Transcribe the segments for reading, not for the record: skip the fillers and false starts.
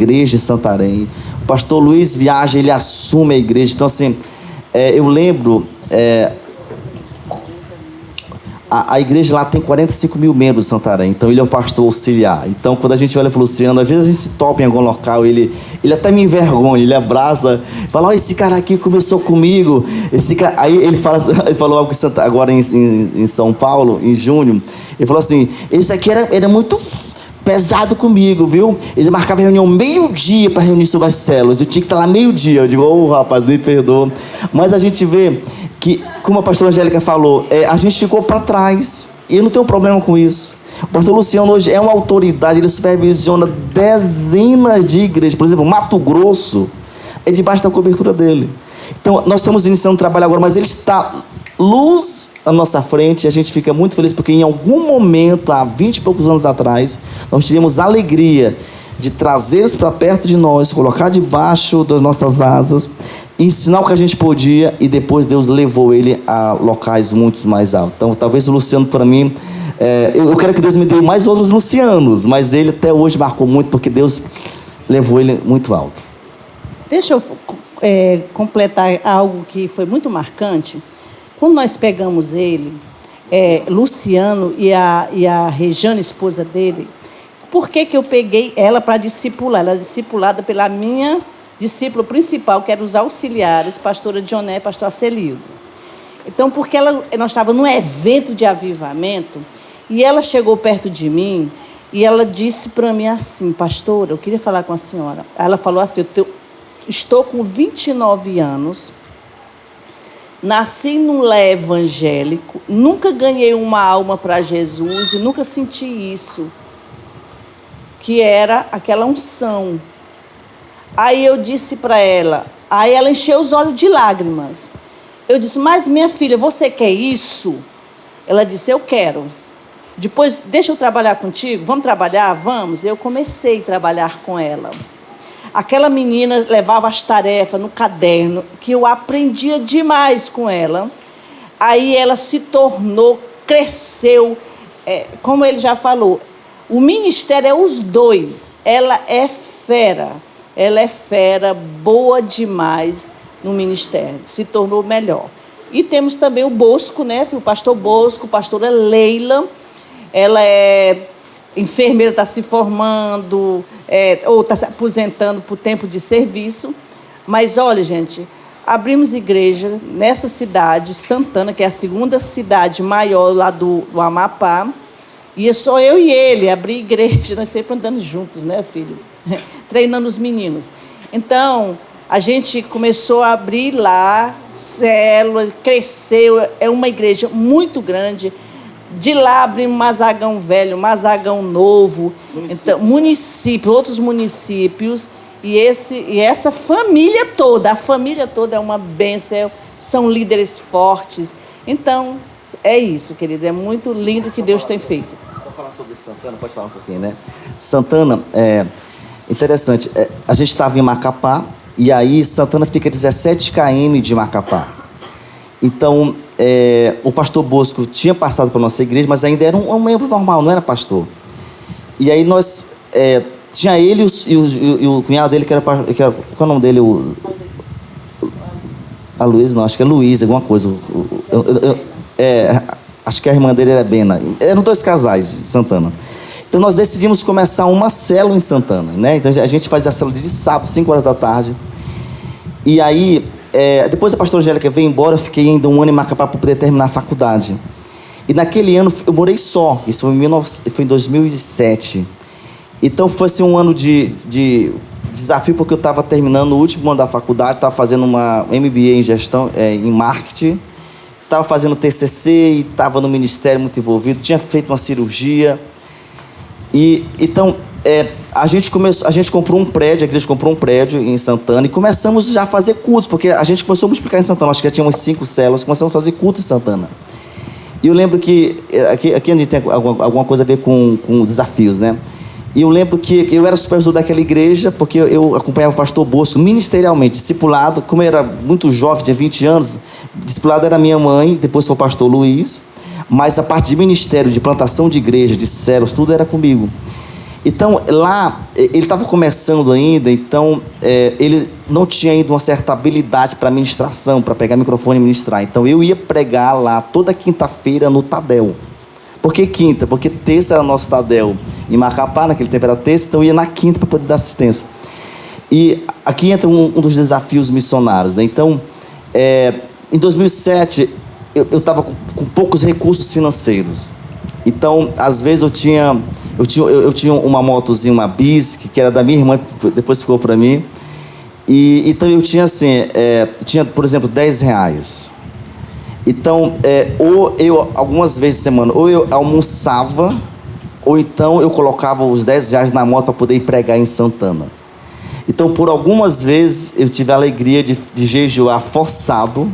igreja em Santarém. O pastor Luiz viaja, ele assume a igreja. Então, assim, eu lembro... A igreja lá tem 45 mil membros em Santarém, então ele é um pastor auxiliar. Então, quando a gente olha para o Luciano, às vezes a gente se topa em algum local, ele até me envergonha, ele abraça, fala: "Olha, esse cara aqui começou comigo." Aí ele falou algo agora em São Paulo, em junho. Ele falou assim: "Esse aqui era muito pesado comigo, viu? Ele marcava reunião meio-dia para reunir sobre as células. Eu tinha que estar lá meio-dia." Eu digo: rapaz, me perdoa. Mas a gente vê que, como a pastora Angélica falou, a gente ficou para trás. E eu não tenho problema com isso. O pastor Luciano hoje é uma autoridade, ele supervisiona dezenas de igrejas. Por exemplo, Mato Grosso é debaixo da cobertura dele. Então, nós estamos iniciando o trabalho agora, mas ele está luz à nossa frente, e a gente fica muito feliz, porque em algum momento, há 20 e poucos anos atrás, nós tivemos a alegria de trazê-los para perto de nós, colocar debaixo das nossas asas, ensinar o que a gente podia, e depois Deus levou ele a locais muito mais altos. Então, talvez o Luciano, para mim, eu quero que Deus me dê mais outros Lucianos, mas ele até hoje marcou muito, porque Deus levou ele muito alto. Deixa eu completar algo que foi muito marcante. Quando nós pegamos ele, Luciano e a Rejane, esposa dele, por que eu peguei ela para discipular? Ela é discipulada pela minha discípula principal, que eram os auxiliares, pastora Dioné e pastor Acelildo. Então, porque nós estávamos num evento de avivamento, e ela chegou perto de mim, e ela disse para mim assim: "Pastora, eu queria falar com a senhora." Ela falou assim: "Estou com 29 anos, nasci num lar evangélico, nunca ganhei uma alma para Jesus e nunca senti isso, que era aquela unção." Aí eu disse para ela, aí ela encheu os olhos de lágrimas. Eu disse: "Mas minha filha, você quer isso?" Ela disse: "Eu quero." "Depois, deixa eu trabalhar contigo, vamos trabalhar?" "Vamos." Eu comecei a trabalhar com ela. Aquela menina levava as tarefas no caderno, que eu aprendia demais com ela. Aí ela se tornou, cresceu, como ele já falou, o ministério é os dois. Ela é fera, boa demais no ministério, se tornou melhor. E temos também o Bosco, né? O pastor Bosco, pastora Leila, ela é enfermeira, está se formando, ou está se aposentando por tempo de serviço. Mas olha, gente, abrimos igreja nessa cidade, Santana, que é a segunda cidade maior lá do Amapá, e é só eu e ele abrir igreja, nós sempre andando juntos, né, filho? Treinando os meninos. Então, a gente começou a abrir lá células, cresceu, é uma igreja muito grande. De lá abrimos Mazagão Velho, Mazagão Novo, município, outros municípios, e essa família toda, a família toda é uma bênção, são líderes fortes. Então, é isso, querido, é muito lindo o que Deus tem feito. Só falar sobre Santana, pode falar um pouquinho, né? Santana, interessante, a gente estava em Macapá, e aí Santana fica 17 km de Macapá. Então, o pastor Bosco tinha passado para a nossa igreja, mas ainda era um membro normal, não era pastor. E aí nós... tinha ele e o cunhado dele, que era... Qual é o nome dele? A Luísa, não, acho que é Luísa, alguma coisa. Acho que a irmã dele era Bena. Eram 2 casais em Santana. Então nós decidimos começar uma célula em Santana, né? Então a gente faz a célula de sábado, 5 horas da tarde. E aí... depois a pastora Angélica veio embora, eu fiquei ainda um ano em Macapá para poder terminar a faculdade. E naquele ano eu morei só, isso foi em 2007. Então foi assim, um ano de desafio, porque eu estava terminando o último ano da faculdade, estava fazendo uma MBA em gestão, em marketing, estava fazendo TCC e estava no ministério muito envolvido, tinha feito uma cirurgia. E então... a gente comprou um prédio, a igreja comprou um prédio em Santana, e começamos já a fazer cultos, porque a gente começou a multiplicar em Santana, acho que já tinha umas 5 células, começamos a fazer culto em Santana. E eu lembro que, aqui a gente tem alguma coisa a ver com desafios, né? E eu lembro que eu era supervisor daquela igreja, porque eu acompanhava o pastor Bosco ministerialmente, discipulado, como eu era muito jovem, tinha 20 anos, discipulado era minha mãe, depois foi o pastor Luiz, mas a parte de ministério, de plantação de igreja, de células, tudo era comigo. Então, lá, ele estava começando ainda, então ele não tinha ainda uma certa habilidade para ministração, para pegar microfone e ministrar. Então, eu ia pregar lá toda quinta-feira no Tadel. Por que quinta? Porque terça era nosso Tadel em Macapá, naquele tempo era terça, então eu ia na quinta para poder dar assistência. E aqui entra um dos desafios missionários, né? Então, em 2007, eu estava com poucos recursos financeiros. Então, às vezes eu tinha uma motozinha, uma bis, que era da minha irmã, depois ficou para mim. E então eu tinha assim, tinha, por exemplo, R$10. Então, ou eu, algumas vezes por semana, ou eu almoçava, ou então eu colocava os R$10 na moto para poder ir pregar em Santana. Então, por algumas vezes, eu tive a alegria de jejuar forçado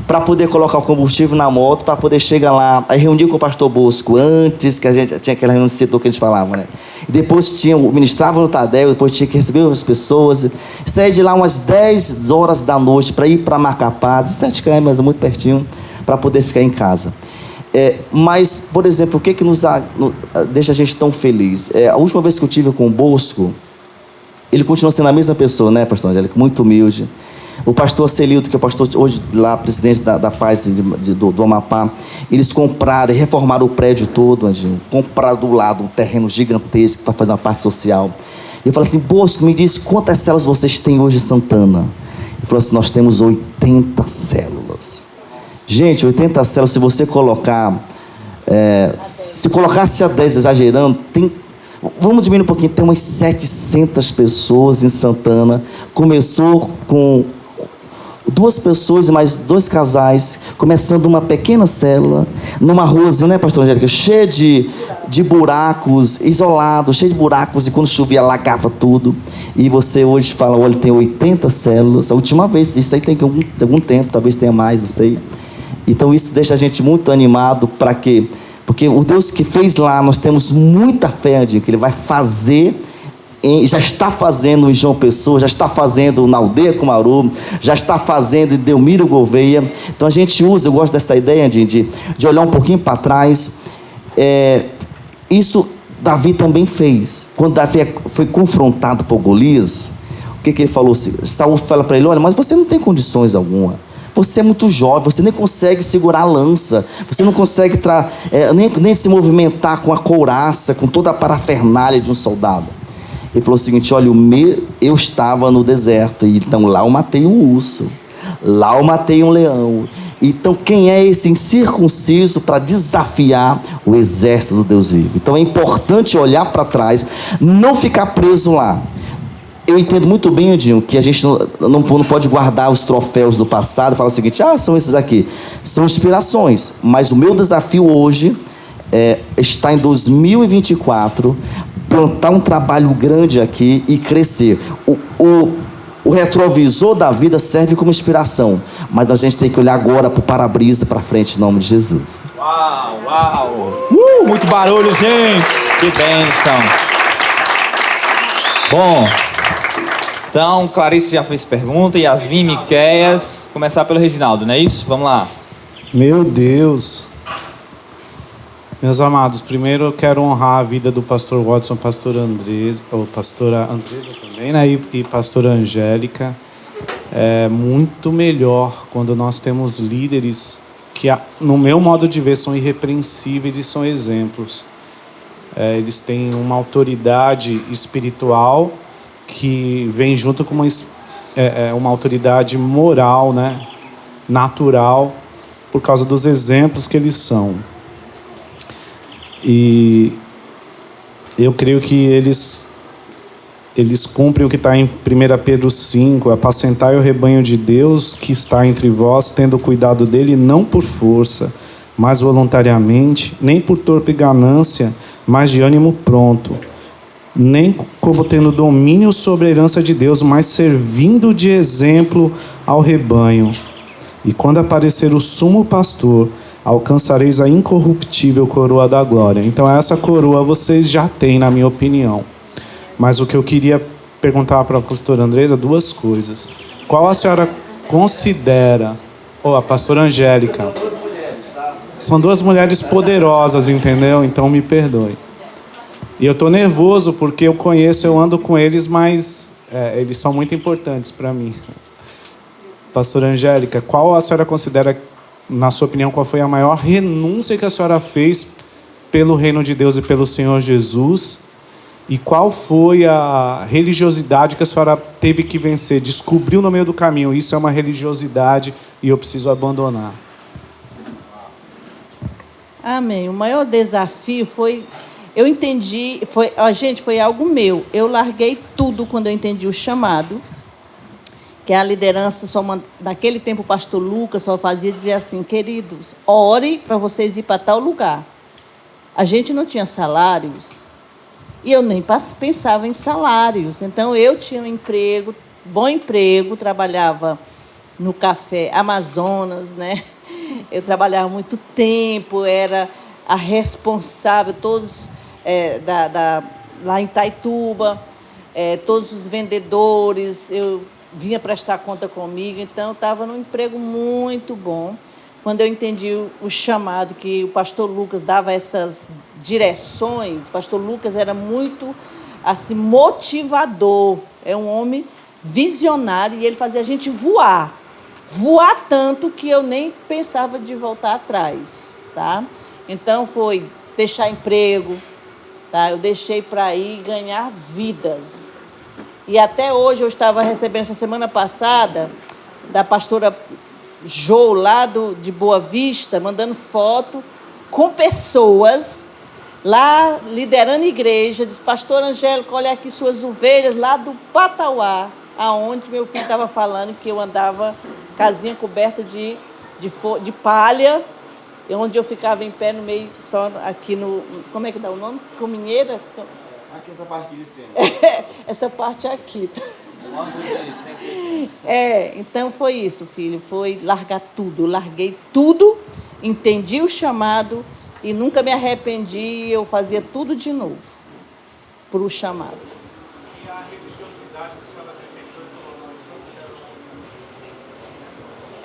para poder colocar o combustível na moto, para poder chegar lá, aí reunir com o pastor Bosco antes, que a gente tinha aquela reunião de setor que a gente falava, né? E depois ministrava no Tadel, depois tinha que receber as pessoas, saía de lá umas 10 horas da noite para ir para Macapá, 17 km, mas muito pertinho, para poder ficar em casa. Mas, por exemplo, o que deixa a gente tão feliz? A última vez que eu tive com o Bosco, ele continua sendo a mesma pessoa, né, pastor Angélico? Muito humilde. O pastor Celildo, que é o pastor hoje lá, presidente da Paz do Amapá, eles compraram e reformaram o prédio todo, Anjinho. Compraram do lado um terreno gigantesco para fazer uma parte social. E eu falei assim, Bosco, me diz quantas células vocês têm hoje em Santana? Ele falou assim, nós temos 80 células. Gente, 80 células, se você colocar... se colocasse a 10, exagerando, vamos diminuir um pouquinho, tem umas 700 pessoas em Santana. Começou com 2 pessoas e mais 2 casais, começando uma pequena célula, numa ruazinha, né, pastor Angélica? Cheia de buracos, isolado, cheio de buracos, e quando chovia, alagava tudo. E você hoje fala, olha, tem 80 células. A última vez, isso aí tem algum tempo, talvez tenha mais, não sei. Então isso deixa a gente muito animado. Para quê? Porque o Deus que fez lá, nós temos muita fé, que Ele vai fazer, já está fazendo em João Pessoa, já está fazendo na Aldeia Cumaru, já está fazendo em Delmiro Gouveia. Então a gente usa, eu gosto dessa ideia de olhar um pouquinho para trás. Isso Davi também fez. Quando Davi foi confrontado por Golias, o que ele falou? Saul fala para ele, olha, mas você não tem condições alguma. Você é muito jovem, você nem consegue segurar a lança, você não consegue nem se movimentar com a couraça, com toda a parafernália de um soldado. Ele falou o seguinte, olha, eu estava no deserto, e então lá eu matei um urso, lá eu matei um leão. Então quem é esse incircunciso para desafiar o exército do Deus vivo? Então é importante olhar para trás, não ficar preso lá. Eu entendo muito bem, Edinho, que a gente não pode guardar os troféus do passado e falar o seguinte, são esses aqui. São inspirações, mas o meu desafio hoje está em 2024, plantar um trabalho grande aqui e crescer. O retrovisor da vida serve como inspiração, mas a gente tem que olhar agora para o para-brisa, para frente, em nome de Jesus. Uau, uau! Muito barulho, gente! Que bênção! Bom... Então, Clarice já fez pergunta, Yasmin, Miqueias. Começar pelo Reginaldo, não é isso? Vamos lá. Meu Deus. Meus amados, primeiro eu quero honrar a vida do pastor Watson, pastora Andresa também, né? E pastora Angélica. É muito melhor quando nós temos líderes que, no meu modo de ver, são irrepreensíveis e são exemplos. Eles têm uma autoridade espiritual que vem junto com uma autoridade moral, né? Natural, por causa dos exemplos que eles são. E eu creio que eles cumprem o que está em 1 Pedro 5, apacentai o rebanho de Deus que está entre vós, tendo cuidado dele, não por força, mas voluntariamente, nem por torpe ganância, mas de ânimo pronto, nem como tendo domínio sobre a herança de Deus, mas servindo de exemplo ao rebanho. E quando aparecer o sumo pastor, alcançareis a incorruptível coroa da glória. Então essa coroa vocês já têm, na minha opinião. Mas o que eu queria perguntar para a pastora Andresa, 2 coisas. Qual a senhora considera, a pastora Angélica? São 2 mulheres poderosas, entendeu? Então me perdoe. E eu estou nervoso porque eu ando com eles, mas eles são muito importantes para mim. Pastora Angélica, qual a senhora considera, na sua opinião, qual foi a maior renúncia que a senhora fez pelo reino de Deus e pelo Senhor Jesus? E qual foi a religiosidade que a senhora teve que vencer? Descobriu no meio do caminho, isso é uma religiosidade e eu preciso abandonar. Amém. O maior desafio foi... Eu entendi... foi algo meu. Eu larguei tudo quando eu entendi o chamado. Que a liderança, naquele tempo o pastor Lucas só fazia dizer assim: queridos, ore para vocês ir para tal lugar. A gente não tinha salários. E eu nem pensava em salários. Então, eu tinha um emprego, bom emprego, trabalhava no Café Amazonas, né? Eu trabalhava muito tempo, era a responsável, todos lá em Itaituba, todos os vendedores, eu vinha prestar conta comigo, então eu estava num emprego muito bom. Quando eu entendi o chamado, que o pastor Lucas dava essas direções, o pastor Lucas era muito assim, motivador, é um homem visionário, e ele fazia a gente voar tanto que eu nem pensava de voltar atrás, tá? Então foi deixar emprego, tá? Eu deixei para ir ganhar vidas. E até hoje eu estava recebendo, essa semana passada, da pastora Jô, lá de Boa Vista, mandando foto com pessoas lá liderando igreja. Diz: pastor Angélico, olha aqui suas ovelhas lá do Patauá, aonde meu filho estava falando que eu andava casinha coberta de palha, onde eu ficava em pé no meio, só aqui no... Como é que dá o nome? Com Mineira? Aqui essa parte aqui de cima. Essa parte aqui. Então foi isso, filho. Foi largar tudo. Eu larguei tudo, entendi o chamado e nunca me arrependi. Eu fazia tudo de novo para o chamado. E a religiosidade que a senhora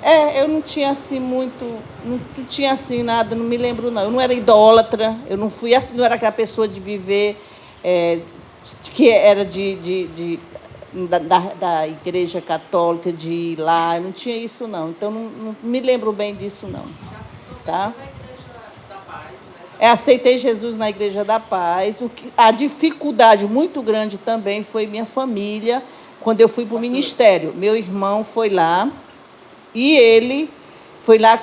detectou Eu não tinha assim muito, não tinha assim nada, não me lembro não. Eu não era idólatra, eu não fui assim, não era aquela pessoa de viver, que era da igreja católica, de ir lá, eu não tinha isso não. Então não me lembro bem disso não, tá? Aceitei Jesus na Igreja da Paz. A dificuldade muito grande também foi minha família, quando eu fui para o ministério. Meu irmão foi lá e ele foi lá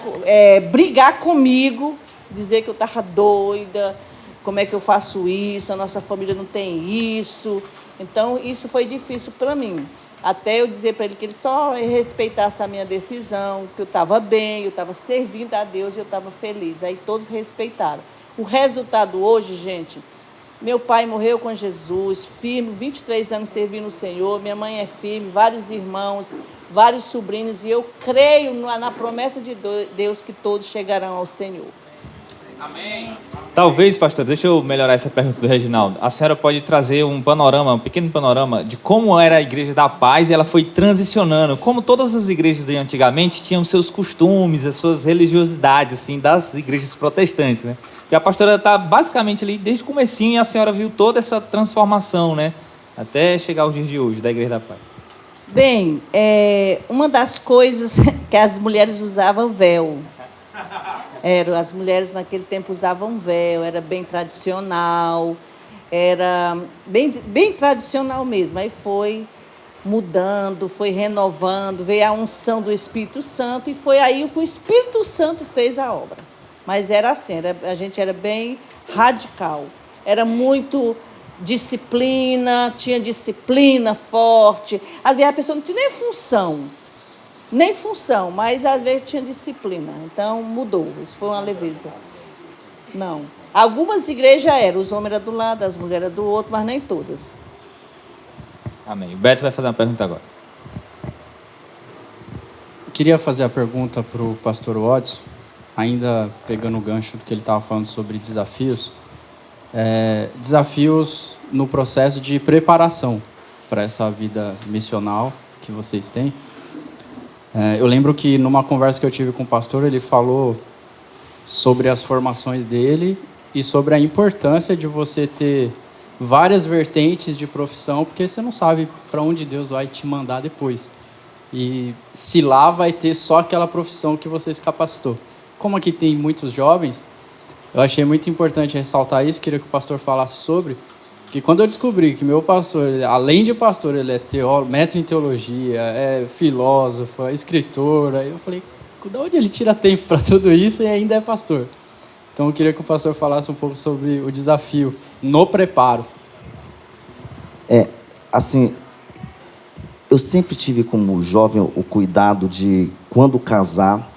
brigar comigo, dizer que eu estava doida, como é que eu faço isso, a nossa família não tem isso. Então, isso foi difícil para mim. Até eu dizer para ele que ele só respeitasse a minha decisão, que eu estava bem, eu estava servindo a Deus e eu estava feliz. Aí todos respeitaram. O resultado hoje, gente, meu pai morreu com Jesus, firme, 23 anos servindo o Senhor, minha mãe é firme, vários irmãos, vários sobrinhos, e eu creio na promessa de Deus que todos chegarão ao Senhor. Amém. Talvez, pastor, deixa eu melhorar essa pergunta do Reginaldo. A senhora pode trazer um panorama, um pequeno panorama de como era a Igreja da Paz e ela foi transicionando. Como todas as igrejas de antigamente tinham seus costumes, as suas religiosidades, assim, das igrejas protestantes, né? E a pastora está basicamente ali desde o comecinho e a senhora viu toda essa transformação, né? Até chegar aos dias de hoje, da Igreja da Paz. Bem, uma das coisas que as mulheres usavam véu. As mulheres naquele tempo usavam véu, era bem tradicional, era bem tradicional mesmo. Aí foi mudando, foi renovando, veio a unção do Espírito Santo e foi aí que o Espírito Santo fez a obra. Mas era assim, a gente era bem radical, era muito disciplina, tinha disciplina forte. Às vezes a pessoa não tinha nem função, mas às vezes tinha disciplina. Então mudou, isso foi uma leveza. Não. Algumas igrejas os homens eram do lado, as mulheres eram do outro, mas nem todas. Amém. O Beto vai fazer uma pergunta agora. Eu queria fazer a pergunta para o pastor Watson, ainda pegando o gancho do que ele estava falando sobre desafios. Desafios no processo de preparação para essa vida missional que vocês têm. Eu lembro que numa conversa que eu tive com o pastor, ele falou sobre as formações dele e sobre a importância de você ter várias vertentes de profissão, porque você não sabe para onde Deus vai te mandar depois. E se lá vai ter só aquela profissão que você se capacitou. Como aqui tem muitos jovens, eu achei muito importante ressaltar isso, queria que o pastor falasse sobre, que quando eu descobri que meu pastor, além de pastor, ele é teólogo, mestre em teologia, é filósofo, é escritor, aí eu falei, de onde ele tira tempo para tudo isso e ainda é pastor? Então eu queria que o pastor falasse um pouco sobre o desafio no preparo. Assim, eu sempre tive como jovem o cuidado de, quando casar,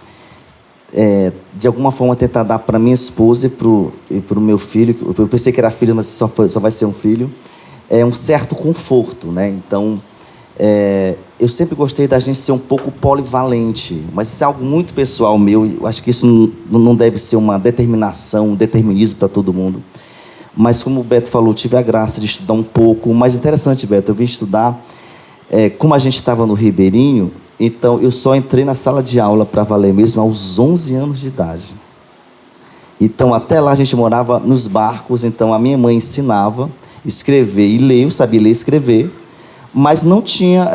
de alguma forma tentar dar para minha esposa e para o meu filho, eu pensei que era filho, mas só vai ser um filho, um certo conforto, né? Então, eu sempre gostei da gente ser um pouco polivalente, mas isso é algo muito pessoal meu, eu acho que isso não deve ser uma determinação, um determinismo para todo mundo. Mas como o Beto falou, tive a graça de estudar um pouco. O mais interessante, Beto, eu vim estudar, como a gente estava no Ribeirinho, então eu só entrei na sala de aula para valer mesmo aos 11 anos de idade. Então até lá a gente morava nos barcos, então a minha mãe ensinava escrever e ler, eu sabia ler e escrever, mas não tinha,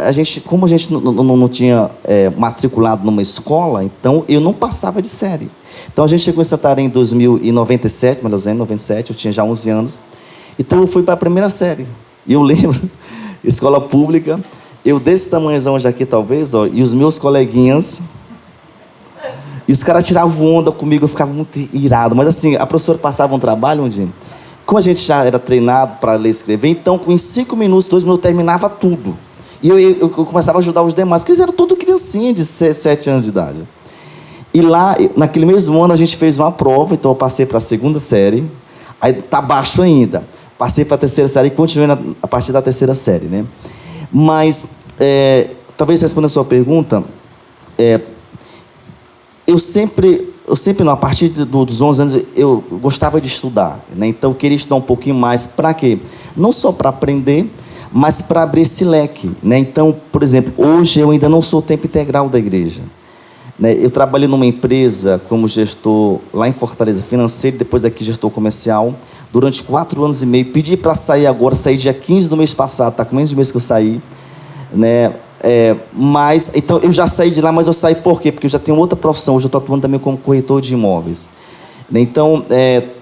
como a gente não tinha matriculado numa escola, então eu não passava de série. Então a gente chegou em Santarém em 2097, mais ou menos, 97, eu tinha já 11 anos. Então eu fui para a primeira série. E eu lembro, escola pública, eu desse tamanhozão já aqui talvez, ó, e os meus coleguinhas, e os caras tiravam onda comigo, eu ficava muito irado. Mas assim, a professora passava um trabalho onde, como a gente já era treinado para ler e escrever, então em 5 minutos, 2 minutos, eu terminava tudo. E eu começava a ajudar os demais, porque eles eram tudo criancinha de 7 anos de idade. E lá, naquele mesmo ano, a gente fez uma prova, então eu passei para a 2ª série, aí está baixo ainda. Passei para a 3ª série e continuei a partir da 3ª série, né? Mas, talvez respondendo a sua pergunta, eu sempre não, a partir dos 11 anos, eu gostava de estudar, né? Então eu queria estudar um pouquinho mais, para quê? Não só para aprender, mas para abrir esse leque, né? Então, por exemplo, hoje eu ainda não sou tempo integral da igreja. Eu trabalhei numa empresa como gestor lá em Fortaleza, financeiro, depois daqui gestor comercial, durante 4 anos e meio. Pedi para sair agora, saí dia 15 do mês passado, está com menos de mês que eu saí, né? Mas, então, eu já saí de lá, mas eu saí por quê? Porque eu já tenho outra profissão, hoje eu estou atuando também como corretor de imóveis. Então,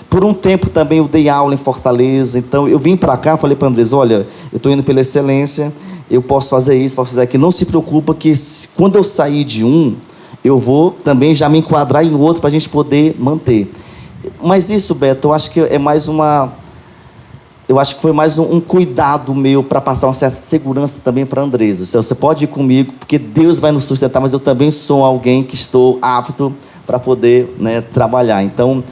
por um tempo também eu dei aula em Fortaleza, então eu vim para cá, falei para a Andresa, olha, eu estou indo pela excelência, eu posso fazer isso, posso fazer aquilo, não se preocupa que quando eu sair de um, eu vou também já me enquadrar em outro para a gente poder manter. Mas isso, Beto, eu acho que eu acho que foi mais um cuidado meu para passar uma certa segurança também para a Andresa. Você pode ir comigo, porque Deus vai nos sustentar, mas eu também sou alguém que estou apto para poder, né, trabalhar. Então,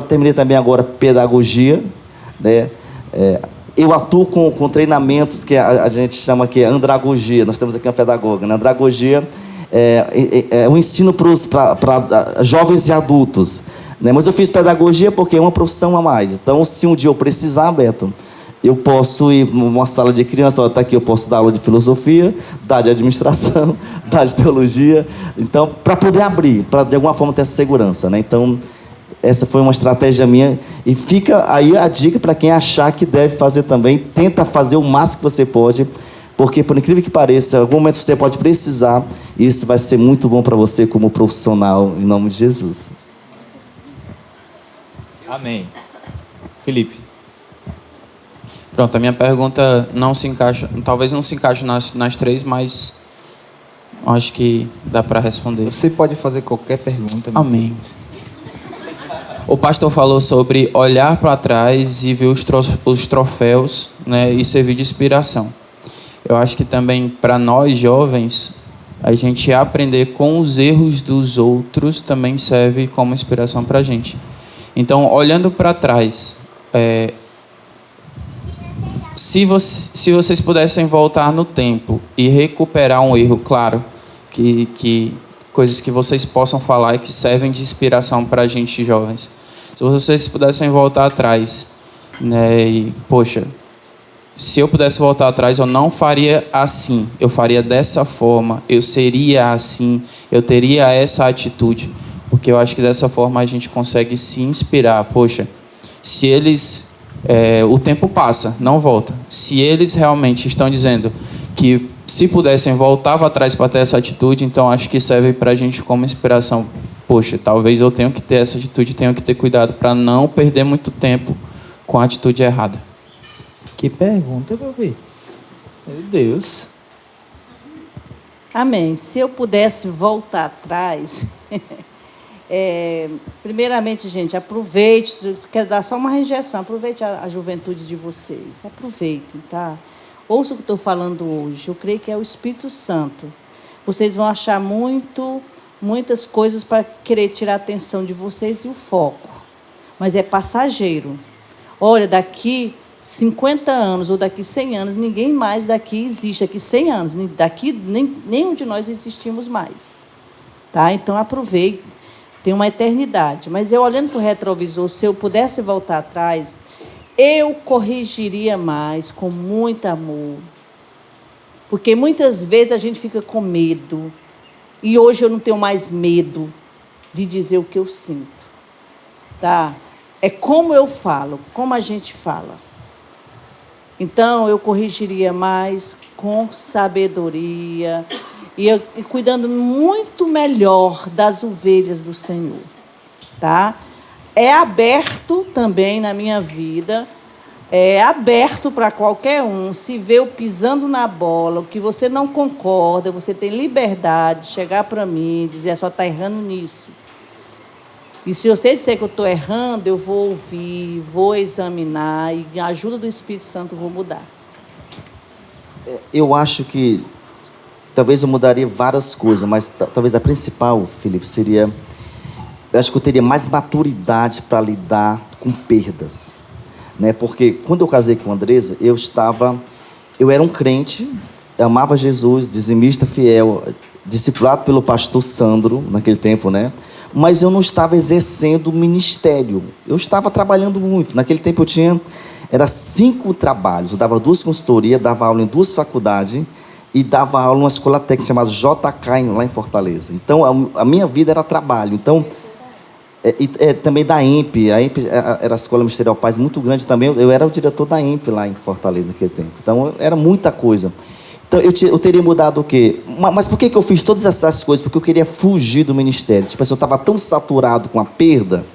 terminei também agora pedagogia, né? Eu atuo com treinamentos que a gente chama aqui andragogia. Nós temos aqui uma pedagoga, né? Andragogia o ensino para jovens e adultos, né? Mas eu fiz pedagogia porque é uma profissão a mais. Então, se um dia eu precisar, Beto, eu posso ir numa sala de criança, está aqui, eu posso dar aula de filosofia, dar de administração, dar de teologia. Então, para poder abrir, para de alguma forma ter essa segurança, né? Então, essa foi uma estratégia minha. E fica aí a dica para quem achar que deve fazer também. Tenta fazer o máximo que você pode, porque, por incrível que pareça, em algum momento você pode precisar, e isso vai ser muito bom para você como profissional, em nome de Jesus. Amém. Felipe. Pronto, a minha pergunta não se encaixa, talvez não se encaixe nas 3, mas acho que dá para responder. Você pode fazer qualquer pergunta. Amém. O pastor falou sobre olhar para trás e ver os troféus, né, e servir de inspiração. Eu acho que também para nós jovens, a gente aprender com os erros dos outros também serve como inspiração para a gente. Então, olhando para trás, se vocês pudessem voltar no tempo e recuperar um erro, claro, que coisas que vocês possam falar e que servem de inspiração para a gente jovens. Se vocês pudessem voltar atrás, né, e, poxa, se eu pudesse voltar atrás, eu não faria assim, eu faria dessa forma, eu seria assim, eu teria essa atitude, porque eu acho que dessa forma a gente consegue se inspirar. Poxa, se eles o tempo passa, não volta. Se eles realmente estão dizendo que se pudessem voltava atrás para ter essa atitude, então acho que serve para a gente como inspiração. Poxa, talvez eu tenha que ter essa atitude, tenho que ter cuidado para não perder muito tempo com a atitude errada. Que pergunta, meu filho. Meu Deus. Amém. Se eu pudesse voltar atrás, primeiramente, gente, aproveite, quero dar só uma rejeição, aproveite a juventude de vocês, aproveitem, tá? Ouça o que estou falando hoje, eu creio que é o Espírito Santo. Vocês vão achar muitas coisas para querer tirar a atenção de vocês e o foco, mas é passageiro. Olha, daqui 50 anos ou daqui 100 anos, ninguém mais daqui existe. Daqui 100 anos, daqui nenhum de nós existimos mais. Tá? Então, aproveite. Tem uma eternidade. Mas eu, olhando para o retrovisor, se eu pudesse voltar atrás, eu corrigiria mais, com muito amor. Porque muitas vezes a gente fica com medo. E hoje eu não tenho mais medo de dizer o que eu sinto. Tá? É como eu falo, como a gente fala. Então, eu corrigiria mais com sabedoria e cuidando muito melhor das ovelhas do Senhor. Tá? É aberto também na minha vida, é aberto para qualquer um. Se vê eu pisando na bola, o que você não concorda, você tem liberdade de chegar para mim e dizer, só está errando nisso. E se você disser que eu estou errando, eu vou ouvir, vou examinar e, com a ajuda do Espírito Santo, eu vou mudar. Eu acho que talvez eu mudaria várias coisas, mas talvez a principal, Felipe, seria... Eu acho que eu teria mais maturidade para lidar com perdas. Né? Porque quando eu casei com a Andresa, eu era um crente, eu amava Jesus, dizimista fiel, discipulado pelo pastor Sandro, naquele tempo, né? Mas eu não estava exercendo o ministério. Eu estava trabalhando muito. Naquele tempo era 5 trabalhos. Eu dava 2 consultorias, dava aula em 2 faculdades e dava aula numa escola técnica chamada JK, lá em Fortaleza. Então, a minha vida era trabalho. Então, também da EMP. A EMP era a Escola Ministerial Paz, muito grande também. Eu era o diretor da EMP lá em Fortaleza naquele tempo. Então, era muita coisa. Então, eu teria mudado o quê? Mas por que eu fiz todas essas coisas? Porque eu queria fugir do ministério. Tipo assim, eu estava tão saturado com a perda,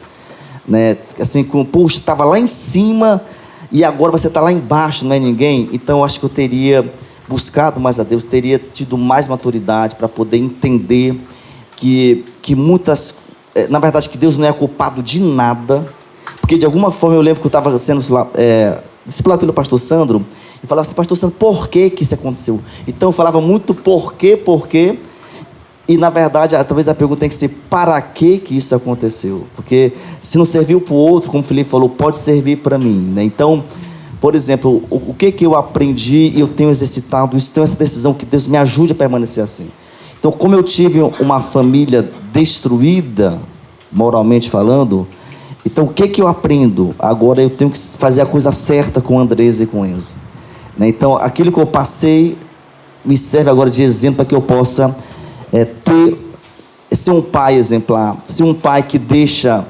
né? Assim, puxa, estava lá em cima e agora você está lá embaixo, não é ninguém. Então, eu acho que eu teria buscado mais a Deus, teria tido mais maturidade para poder entender que muitas... Na verdade, que Deus não é culpado de nada. Porque, de alguma forma, eu lembro que eu estava sendo discipulado pelo pastor Sandro, e falava assim, pastor Sandro, por que isso aconteceu? Então eu falava muito por quê, e na verdade, talvez a pergunta tem que ser, para que isso aconteceu? Porque se não serviu para o outro, como o Felipe falou, pode servir para mim, né? Então, por exemplo, o que eu aprendi e eu tenho exercitado isso, tenho essa decisão que Deus me ajude a permanecer assim. Então, como eu tive uma família destruída, moralmente falando, então o que eu aprendo? Agora eu tenho que fazer a coisa certa com a Andresa e com o Enzo. Então, aquilo que eu passei me serve agora de exemplo para que eu possa ser um pai exemplar, ser um pai que deixa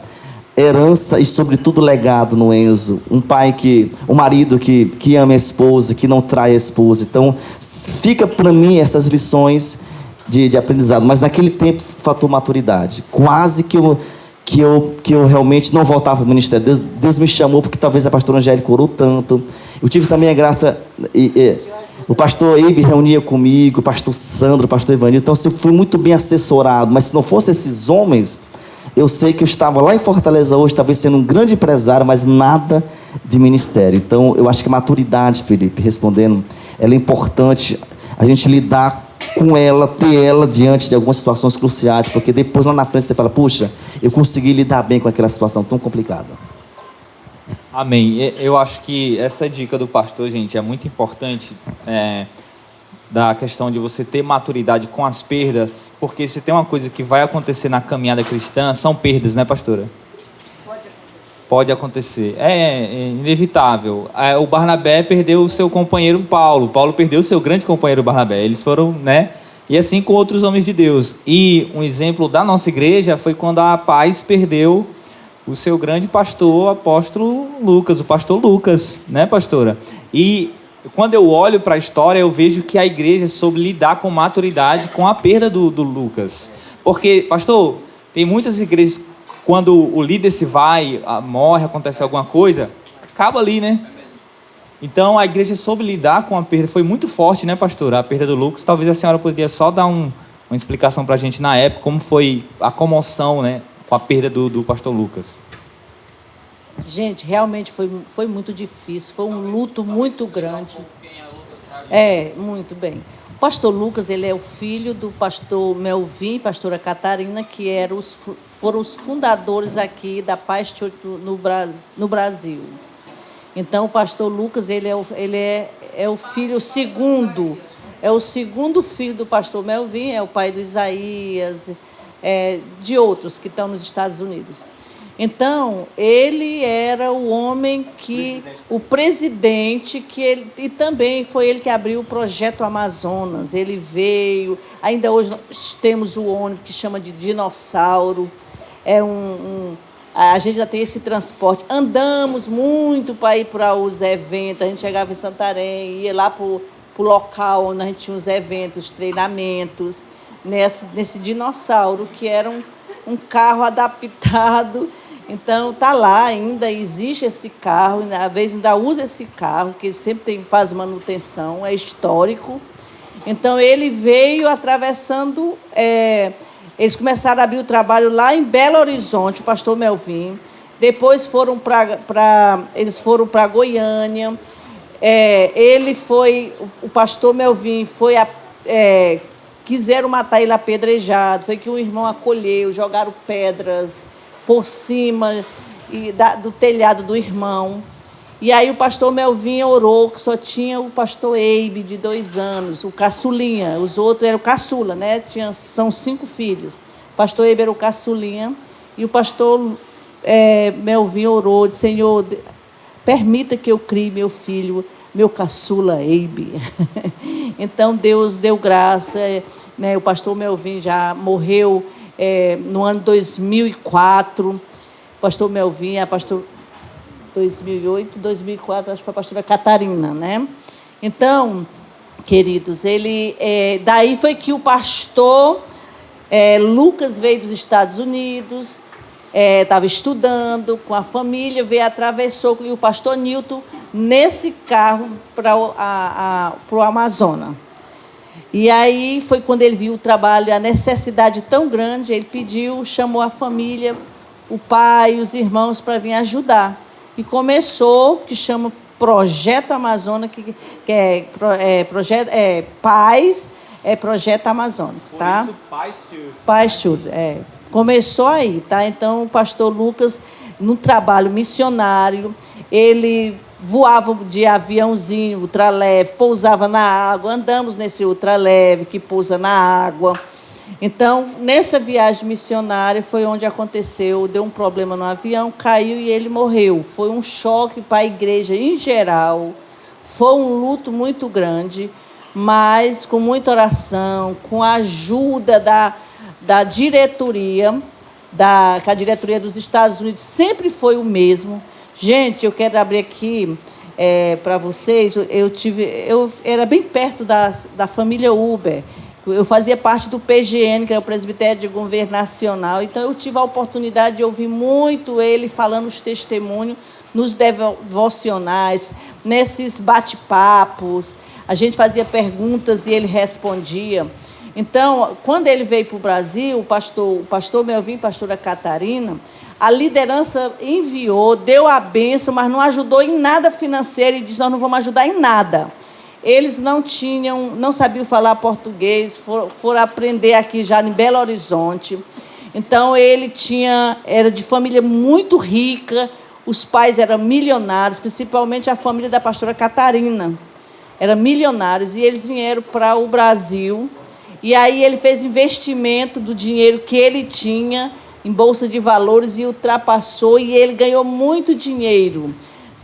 herança e, sobretudo, legado no Enzo. Um marido que ama a esposa, que não trai a esposa. Então, fica para mim essas lições de aprendizado. Mas naquele tempo faltou maturidade. Quase que eu realmente não voltava para o ministério. Deus me chamou porque talvez a pastora Angélica orou tanto. Eu tive também a graça... o pastor Eibe reunia comigo, o pastor Sandro, o pastor Evanildo. Então, assim, eu fui muito bem assessorado. Mas se não fossem esses homens, eu sei que eu estava lá em Fortaleza hoje, talvez sendo um grande empresário, mas nada de ministério. Então, eu acho que a maturidade, Felipe, respondendo, ela é importante a gente lidar com ela, ter ela diante de algumas situações cruciais, porque depois lá na frente você fala, puxa, eu consegui lidar bem com aquela situação tão complicada. Amém. Eu acho que essa dica do pastor, gente, é muito importante, da questão de você ter maturidade com as perdas, porque se tem uma coisa que vai acontecer na caminhada cristã, são perdas, né, pastora? Pode acontecer. É inevitável. O Barnabé perdeu o seu companheiro Paulo. Paulo perdeu o seu grande companheiro Barnabé. Eles foram, né? E assim com outros homens de Deus. E um exemplo da nossa igreja foi quando a Paz perdeu o seu grande pastor, apóstolo Lucas, o pastor Lucas, né, pastora? E quando eu olho para a história, eu vejo que a igreja soube lidar com maturidade com a perda do Lucas. Porque, pastor, tem muitas igrejas, quando o líder se vai, morre, acontece alguma coisa, acaba ali, né? Então, a igreja soube lidar com a perda. Foi muito forte, né, pastora? A perda do Lucas. Talvez a senhora poderia só dar uma explicação para a gente na época, como foi a comoção, né, com a perda do pastor Lucas. Gente, realmente foi muito difícil, foi um luto muito grande. Muito bem. O pastor Lucas, ele é o filho do pastor Melvin e pastora Catarina, que foram os fundadores aqui da Paz Church no Brasil. Então, o pastor Lucas, ele é o filho segundo, é o segundo filho do pastor Melvin, é o pai do Isaías, de outros que estão nos Estados Unidos. Então, ele era o homem o presidente, e também foi ele que abriu o Projeto Amazonas. Ele veio, ainda hoje nós temos o ônibus que chama de Dinossauro, a gente já tem esse transporte. Andamos muito para ir para os eventos, a gente chegava em Santarém, ia lá para o local onde a gente tinha os eventos, treinamentos, nesse Dinossauro, que era um carro adaptado. Então, está lá ainda, existe esse carro, às vezes ainda usa esse carro, que sempre faz manutenção, é histórico. Então, ele veio atravessando... eles começaram a abrir o trabalho lá em Belo Horizonte, o pastor Melvin. Depois eles foram para Goiânia. O pastor Melvin quiseram matar ele apedrejado. Foi que um irmão acolheu, jogaram pedras por cima do telhado do irmão. E aí o pastor Melvin orou, que só tinha o pastor Eibe, de 2 anos, o caçulinha. Os outros eram o caçula, né? São 5 filhos. O pastor Eibe era o caçulinha. E o pastor Melvin orou, disse: Senhor, permita que eu crie meu filho, meu caçula Eibe. Então, Deus deu graça. Né? O pastor Melvin já morreu no ano 2004. O pastor Melvin, 2008, 2004, acho que foi a pastora Catarina, né? Então, queridos, daí foi que o pastor Lucas veio dos Estados Unidos, estava estudando com a família, atravessou, e o pastor Nilton nesse carro para o Amazonas. E aí foi quando ele viu o trabalho, a necessidade tão grande, ele chamou a família, o pai, os irmãos, para vir ajudar. E começou, que chama Projeto Amazônia, que Projeto Amazônico, tá? Paz Church, começou aí, tá? Então, o pastor Lucas, no trabalho missionário, ele voava de aviãozinho, ultraleve, pousava na água, andamos nesse ultraleve que pousa na água. Então, nessa viagem missionária foi onde aconteceu, deu um problema no avião, caiu e ele morreu. Foi um choque para a igreja em geral, foi um luto muito grande, mas com muita oração, com a ajuda da diretoria, que a diretoria dos Estados Unidos sempre foi o mesmo. Gente, eu quero abrir aqui para vocês, eu era bem perto da família Uber. Eu fazia parte do PGN, que é o Presbitério de Governo Nacional, então eu tive a oportunidade de ouvir muito ele falando os testemunhos nos devocionais, nesses bate-papos. A gente fazia perguntas e ele respondia. Então, quando ele veio para o Brasil, o pastor Melvin e a pastora Catarina, a liderança enviou, deu a bênção, mas não ajudou em nada financeiro, e disse: nós não vamos ajudar em nada. Eles não sabiam falar português, foram aprender aqui já em Belo Horizonte. Então, era de família muito rica, os pais eram milionários, principalmente a família da pastora Catarina. Eram milionários, e eles vieram para o Brasil, e aí ele fez investimento do dinheiro que ele tinha em Bolsa de Valores e ultrapassou, e ele ganhou muito dinheiro.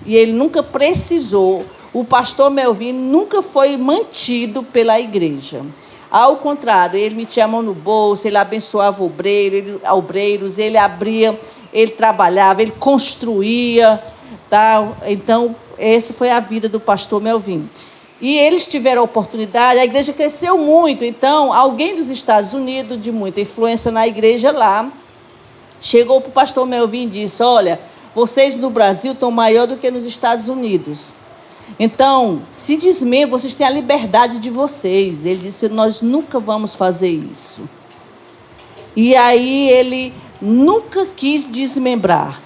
E ele nunca precisou. O pastor Melvin nunca foi mantido pela igreja. Ao contrário, ele metia a mão no bolso, ele abençoava obreiros, ele ele trabalhava, ele construía, tá? Então, essa foi a vida do pastor Melvin. E eles tiveram a oportunidade, a igreja cresceu muito, então alguém dos Estados Unidos, de muita influência na igreja lá, chegou para o pastor Melvin e disse: olha, vocês no Brasil estão maior do que nos Estados Unidos. Então, se desmembram, vocês têm a liberdade de vocês. Ele disse: nós nunca vamos fazer isso. E aí ele nunca quis desmembrar.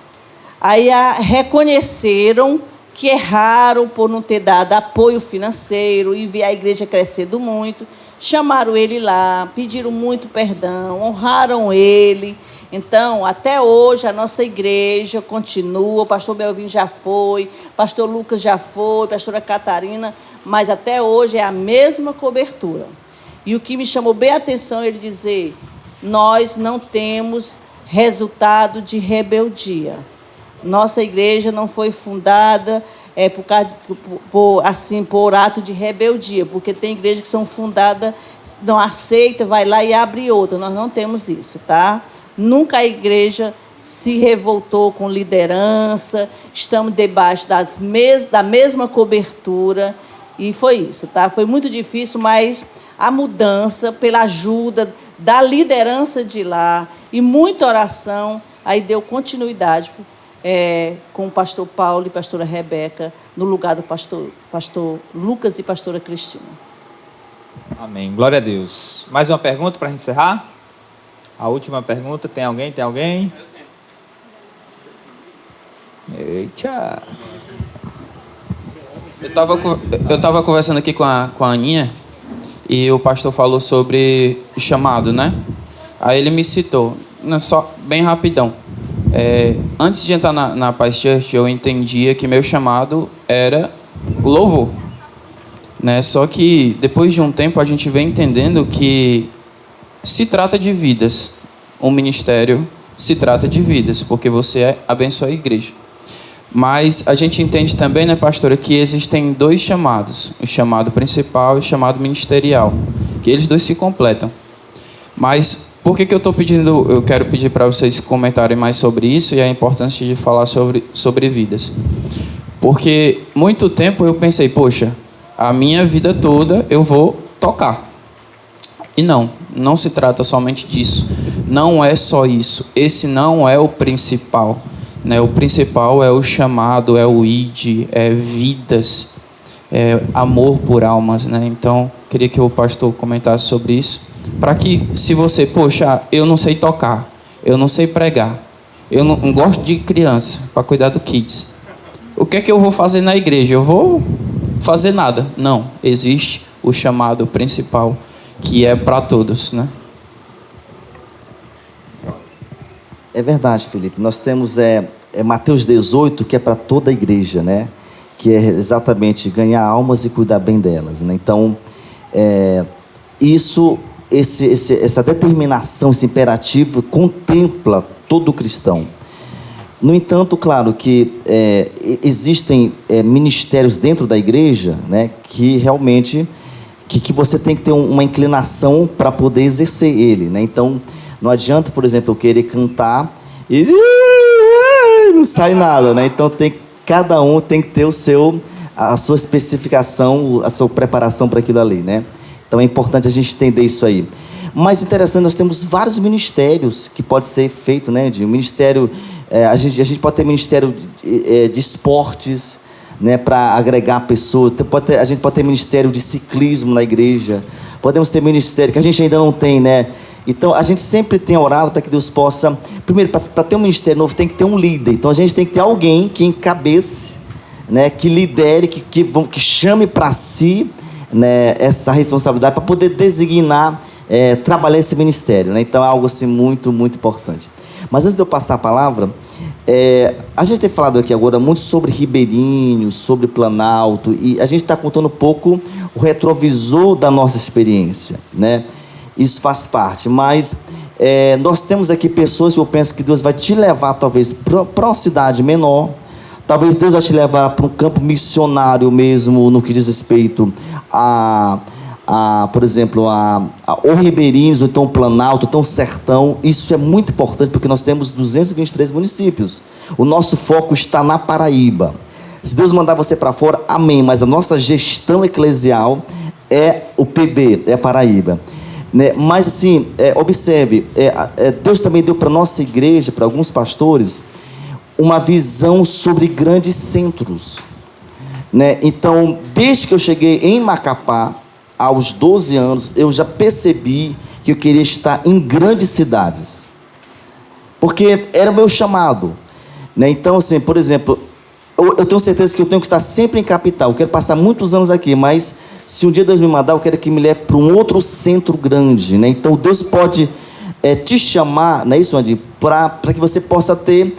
Aí reconheceram que erraram por não ter dado apoio financeiro e ver a igreja crescendo muito. Chamaram ele lá, pediram muito perdão, honraram ele. Então, até hoje, a nossa igreja continua, o pastor Melvin já foi, pastor Lucas já foi, pastora Catarina, mas até hoje é a mesma cobertura. E o que me chamou bem a atenção é ele dizer: nós não temos resultado de rebeldia. Nossa igreja não foi fundada por ato de rebeldia, porque tem igrejas que são fundadas, não aceita, vai lá e abre outra. Nós não temos isso, tá? Nunca a igreja se revoltou com liderança, estamos debaixo da mesma cobertura, e foi isso, tá? Foi muito difícil, mas a mudança, pela ajuda da liderança de lá e muita oração, aí deu continuidade com o pastor Paulo e pastora Rebeca, no lugar do pastor Lucas e pastora Cristina. Amém. Glória a Deus. Mais uma pergunta para a gente encerrar? A última pergunta, tem alguém? Tem alguém? Eita. Eu estava conversando aqui com a Aninha e o pastor falou sobre o chamado, né? Aí ele me citou, só bem rapidão. Antes de entrar na Paz Church, eu entendia que meu chamado era o louvor, né? Só que depois de um tempo a gente vem entendendo que se trata de vidas. Um ministério se trata de vidas, porque você abençoa a igreja. Mas a gente entende também, né, pastora, que existem dois chamados: o chamado principal e o chamado ministerial, que eles dois se completam. Mas por que eu quero pedir para vocês comentarem mais sobre isso e a importância de falar sobre vidas? Porque muito tempo eu pensei, poxa, a minha vida toda eu vou tocar. E não se trata somente disso. Não é só isso. Esse não é o principal, né? O principal é o chamado, é o id, é vidas, é amor por almas, né? Então, queria que o pastor comentasse sobre isso. Para que, se você, poxa, eu não sei tocar, eu não sei pregar, eu não gosto de criança, para cuidar do kids, o que é que eu vou fazer na igreja? Eu vou fazer nada. Não, existe o chamado principal, que é para todos, né? É verdade, Felipe. Nós temos Mateus 18, que é para toda a igreja, né? Que é exatamente ganhar almas e cuidar bem delas, né? Então, essa determinação, esse imperativo contempla todo cristão. No entanto, claro que existem ministérios dentro da igreja, né, que realmente que você tem que ter uma inclinação para poder exercer ele, né? Então, não adianta, por exemplo, eu querer cantar e não sai nada, né? Então, cada um tem que ter a sua especificação, a sua preparação para aquilo ali, né? Então é importante a gente entender isso aí. Mas interessante, nós temos vários ministérios que pode ser feito, né? De ministério, a gente pode ter ministério de esportes, né? Para agregar pessoas. A gente pode ter ministério de ciclismo na igreja. Podemos ter ministério que a gente ainda não tem, né? Então a gente sempre tem orado para que Deus possa. Primeiro, para ter um ministério novo, tem que ter um líder. Então a gente tem que ter alguém que encabece, né? Que lidere, que chame para si, né, essa responsabilidade para poder designar, trabalhar esse ministério, né? Então é algo assim muito, muito importante. Mas antes de eu passar a palavra, a gente tem falado aqui agora muito sobre Ribeirinho, sobre Planalto, e a gente está contando um pouco o retrovisor da nossa experiência, né? Isso faz parte, mas nós temos aqui pessoas que eu penso que Deus vai te levar talvez para uma cidade menor. Talvez Deus vai te levar para um campo missionário mesmo, no que diz respeito a por exemplo, ou Ribeirinhos, ou então Planalto, ou então Sertão. Isso é muito importante porque nós temos 223 municípios. O nosso foco está na Paraíba. Se Deus mandar você para fora, amém. Mas a nossa gestão eclesial é o PB, é a Paraíba. Né? Mas assim, observe, Deus também deu para a nossa igreja, para alguns pastores, uma visão sobre grandes centros. Né? Então, desde que eu cheguei em Macapá, aos 12 anos, eu já percebi que eu queria estar em grandes cidades. Porque era o meu chamado. Né? Então, assim, por exemplo, eu tenho certeza que eu tenho que estar sempre em capital. Eu quero passar muitos anos aqui, mas se um dia Deus me mandar, eu quero que me leve para um outro centro grande. Né? Então, Deus pode te chamar, não é isso, Andinho? Para que você possa ter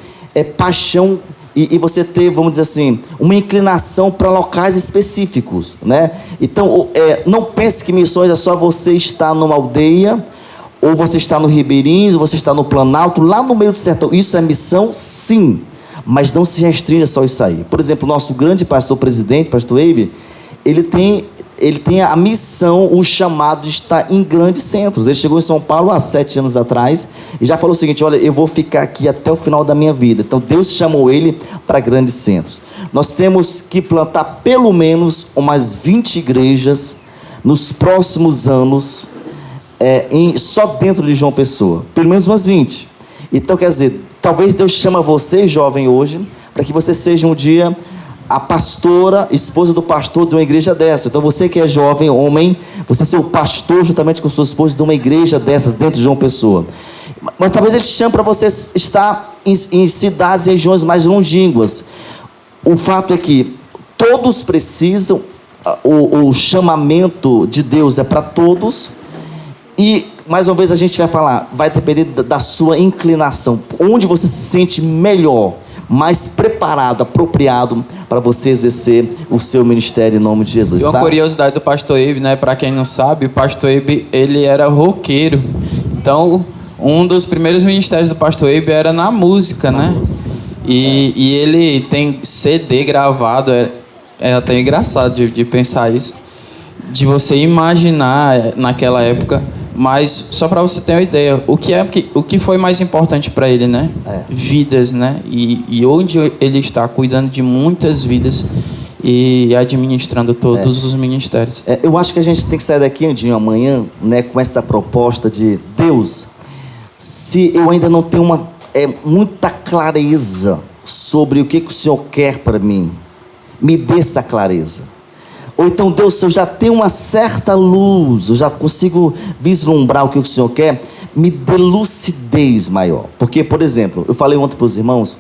paixão e você ter, vamos dizer assim, uma inclinação para locais específicos, né? Então, não pense que missões é só você estar numa aldeia, ou você está no Ribeirinhos, ou você está no Planalto, lá no meio do sertão. Isso é missão, sim, mas não se restringe a só isso aí. Por exemplo, o nosso grande pastor-presidente, pastor Eibe, ele tem a missão, o chamado de estar em grandes centros. Ele chegou em São Paulo há 7 anos atrás e já falou o seguinte: olha, eu vou ficar aqui até o final da minha vida. Então Deus chamou ele para grandes centros. Nós temos que plantar pelo menos umas 20 igrejas nos próximos anos, só dentro de João Pessoa, pelo menos umas 20. Então, quer dizer, talvez Deus chama você, jovem, hoje, para que você seja um dia a pastora, esposa do pastor de uma igreja dessa. Então, você que é jovem, homem, você ser o pastor juntamente com sua esposa de uma igreja dessas dentro de João Pessoa. Mas talvez ele te chame para você estar em cidades e regiões mais longínquas. O fato é que todos precisam, o chamamento de Deus é para todos. E, mais uma vez, a gente vai falar, vai depender da sua inclinação, onde você se sente melhor, mais preparado, apropriado para você exercer o seu ministério em nome de Jesus. E uma curiosidade do pastor Eibe, né? Para quem não sabe, o pastor Eibe, ele era roqueiro. Então, um dos primeiros ministérios do pastor Eibe era na música, né? E ele tem CD gravado, é até engraçado de pensar isso, de você imaginar naquela época. Mas só para você ter uma ideia, o que foi mais importante para ele, né? Vidas, né? E onde ele está cuidando de muitas vidas e administrando todos os ministérios. Eu acho que a gente tem que sair daqui, Andinho, amanhã, né, com essa proposta de Deus. Se eu ainda não tenho muita clareza sobre o que o Senhor quer para mim, me dê essa clareza. Ou então, Deus, se eu já tenho uma certa luz, eu já consigo vislumbrar o que o Senhor quer, me dê lucidez maior. Porque, por exemplo, eu falei ontem para os irmãos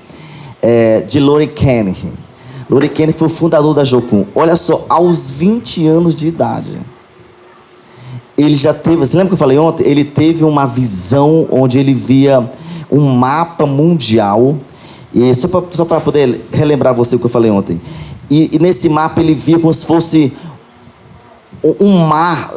de Lori Kennedy. Lori Kennedy foi o fundador da Jocum. Olha só, aos 20 anos de idade, ele já teve, você lembra que eu falei ontem? Ele teve uma visão onde ele via um mapa mundial. E só para poder relembrar você o que eu falei ontem. E nesse mapa ele via como se fosse um mar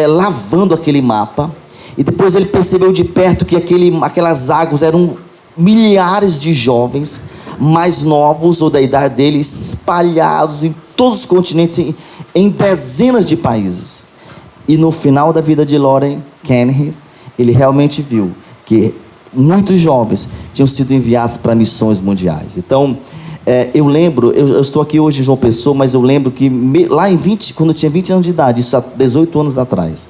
lavando aquele mapa. E depois ele percebeu de perto que aquelas águas eram milhares de jovens mais novos ou da idade dele, espalhados em todos os continentes, em dezenas de países. E no final da vida de Lori Kennedy, ele realmente viu que muitos jovens tinham sido enviados para missões mundiais. Então, eu lembro, eu estou aqui hoje em João Pessoa, mas eu lembro que lá quando eu tinha 20 anos de idade, isso há 18 anos atrás,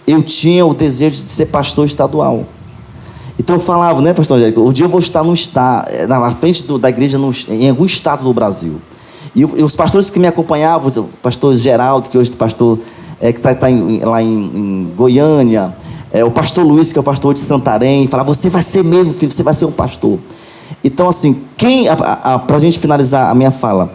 eu tinha o desejo de ser pastor estadual. Então eu falava, né, pastor Angélico, um dia eu vou estar na frente da igreja em algum estado do Brasil. E os pastores que me acompanhavam, o pastor Geraldo, que hoje é pastor que está lá em Goiânia, o pastor Luiz, que é o pastor de Santarém, falava, você vai ser mesmo, filho, você vai ser um pastor. Então, assim, para a gente finalizar a minha fala,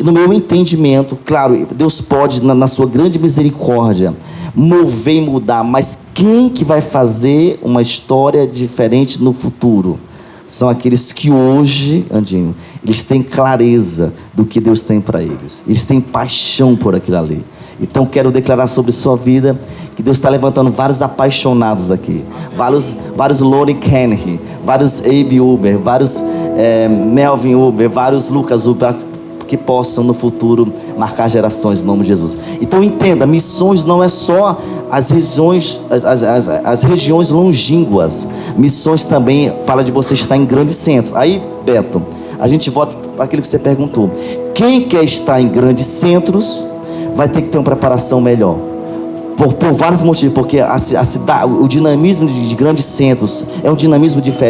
no meu entendimento, claro, Deus pode, na sua grande misericórdia, mover e mudar, mas quem que vai fazer uma história diferente no futuro? São aqueles que hoje, Andinho, eles têm clareza do que Deus tem para eles. Eles têm paixão por aquilo ali. Então, quero declarar sobre sua vida que Deus está levantando vários apaixonados aqui. Vários Lori Kennedy, vários Abe Uber, vários Melvin Uber, vários Lucas Uber, que possam no futuro marcar gerações, em nome de Jesus. Então entenda, missões não é só as regiões longínquas. Missões também fala de você estar em grandes centros. Aí, Beto, a gente volta para aquilo que você perguntou. Quem quer estar em grandes centros vai ter que ter uma preparação melhor. Por vários motivos, porque a cidade, o dinamismo de grandes centros é um dinamismo diferente.